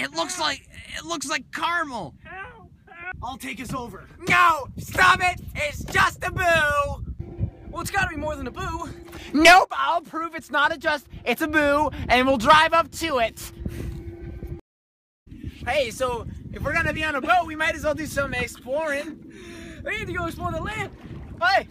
It looks like caramel. I'll take us over. No! Stop it! It's just a boo! Well, it's gotta be more than a boo. Nope, I'll prove it's not it's a boo, and we'll drive up to it. Hey, so if we're gonna be on a boat, we might as well do some exploring. We need to go explore the land. Hey!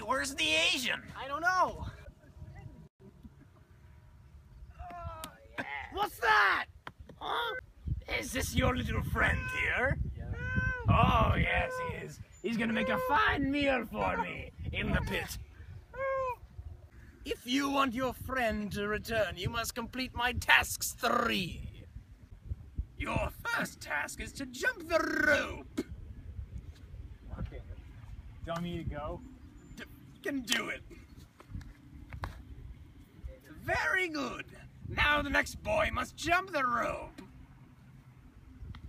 Where's the Asian? I don't know. What's that? Huh? Is this your little friend here? Yeah. Oh, yes, he is. He's gonna make a fine meal for me in the pit. If you want your friend to return, you must complete my tasks 3. Your first task is to jump the rope. Okay. Do you want me to go? Can do it. Very good. Now the next boy must jump the rope.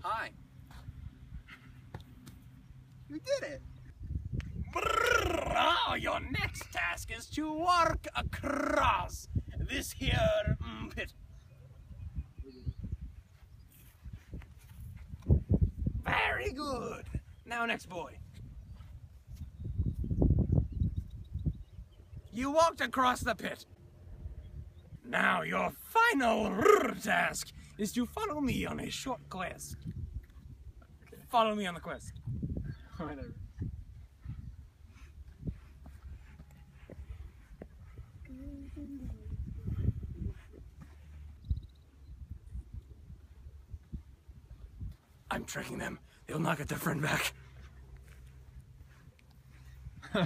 Hi. You did it. Oh, your next task is to walk across this here pit. Very good. Now next boy. You walked across the pit. Now your final task is to follow me on a short quest. Okay. Follow me on the quest. Whatever. I'm tracking them. They'll not get their friend back.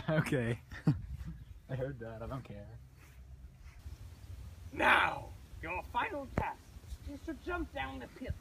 Okay. I heard that. I don't care. Now, your final task is to jump down the pit.